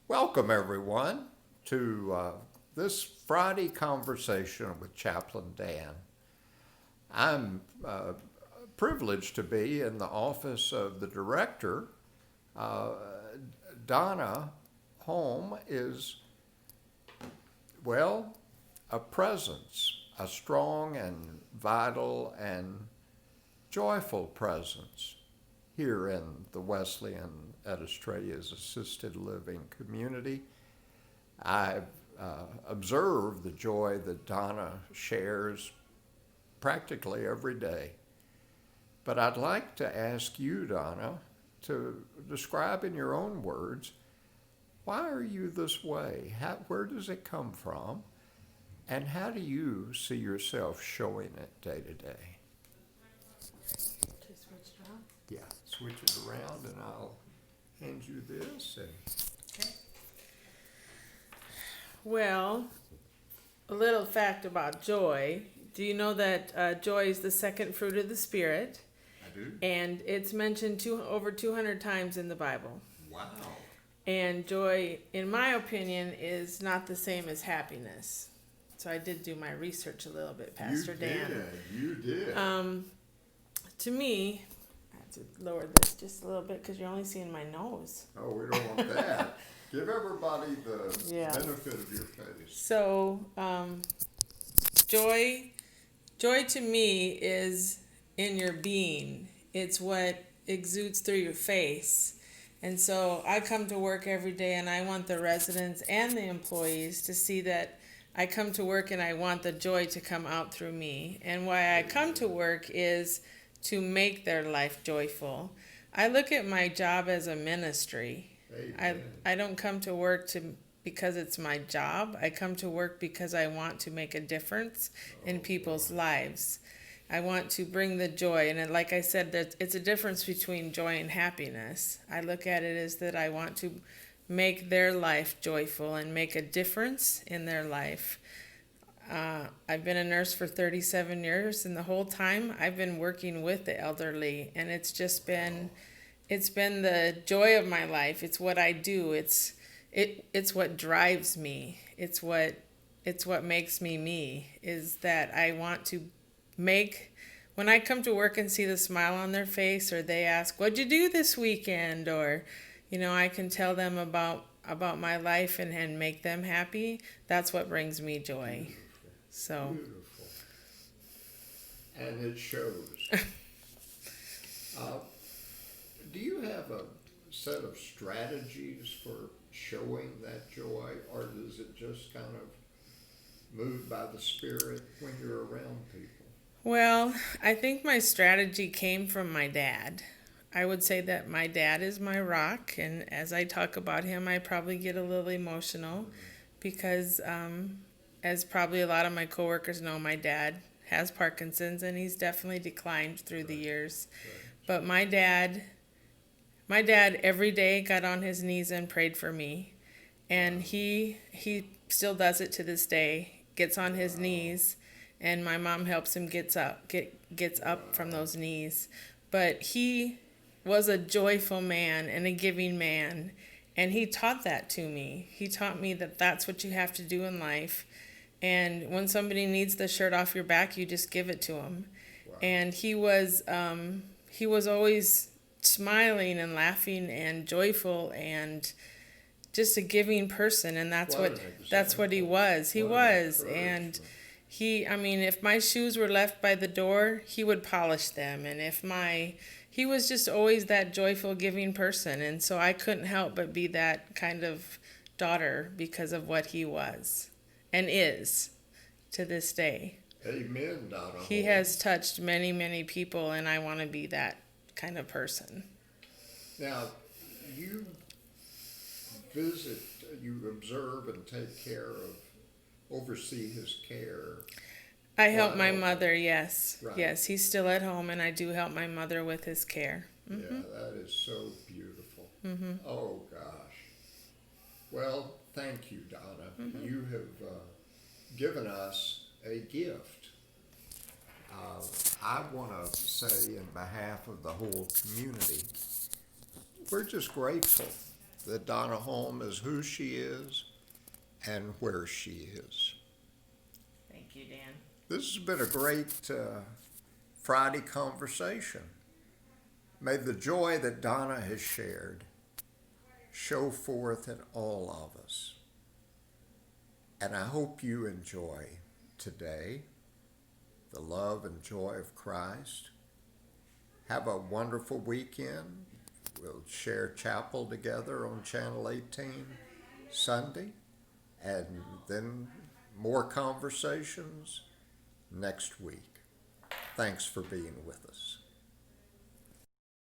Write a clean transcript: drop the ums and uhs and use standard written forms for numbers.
Welcome, everyone, to this Friday conversation with Chaplain Dan. I'm privileged to be in the office of the director. Uh, Donna Holm is, well, a presence, a strong and vital and joyful presence here in the Wesleyan at Australia's assisted living community. I've observed the joy that Donna shares practically every day. But I'd like to ask you, Donna, to describe in your own words, why are you this way? Where does it come from? And how do you see yourself showing it day to day? Yeah, switch it around and I'll hand you this. Okay. Well, a little fact about joy. Do you know that joy is the second fruit of the Spirit? I do. And it's mentioned over 200 times in the Bible. Wow. And joy, in my opinion, is not the same as happiness. So I did do my research a little bit, Pastor Dan. You did. To me, I have to lower this just a little bit because you're only seeing my nose. Oh, we don't want that. Give everybody the benefit of your face. So, joy to me is in your being. It's what exudes through your face. And so I come to work every day and I want the residents and the employees to see that I come to work and I want the joy to come out through me. And why I come to work is to make their life joyful. I look at my job as a ministry. I don't come to work because it's my job. I come to work because I want to make a difference in people's lives. I want to bring the joy. And like I said, it's a difference between joy and happiness. I look at it as that I want to make their life joyful and make a difference in their life. I've been a nurse for 37 years, and the whole time I've been working with the elderly, and it's been the joy of my life. It's what I do. It's what drives me. It's what makes me me, is that I want to make, when I come to work and see the smile on their face, or they ask, "What'd you do this weekend?" or, I can tell them about my life and make them happy. That's what brings me joy. Beautiful. So. Beautiful. And it shows. Do you have a set of strategies for showing that joy, or does it just kind of move by the Spirit when you're around people? Well, I think my strategy came from my dad. I would say that my dad is my rock, and as I talk about him, I probably get a little emotional because, as probably a lot of my coworkers know, my dad has Parkinson's, and he's definitely declined through the years. But my dad every day got on his knees and prayed for me, and he still does it to this day. Gets on his knees, and my mom helps him gets up from those knees. But he was a joyful man and a giving man, and he taught that to me. He taught me that that's what you have to do in life, and when somebody needs the shirt off your back, you just give it to them. Wow. And he was always smiling and laughing and joyful and just a giving person, and that's what he was. He was, and if my shoes were left by the door, he would polish them, and he was just always that joyful, giving person, and so I couldn't help but be that kind of daughter because of what he was and is to this day. Amen, Donna. He has touched many, many people, and I want to be that kind of person. Now, you visit, you observe and take care of, oversee his care. I help my mother, yes. Right. Yes, he's still at home, and I do help my mother with his care. Mm-hmm. Yeah, that is so beautiful. Mm-hmm. Oh, gosh. Well, thank you, Donna. Mm-hmm. You have given us a gift. I want to say in behalf of the whole community, we're just grateful that Donna Holm is who she is and where she is. Thank you, Dan. This has been a great Friday conversation. May the joy that Donna has shared show forth in all of us. And I hope you enjoy today the love and joy of Christ. Have a wonderful weekend. We'll share chapel together on Channel 18 Sunday, and then more conversations next week. Thanks for being with us.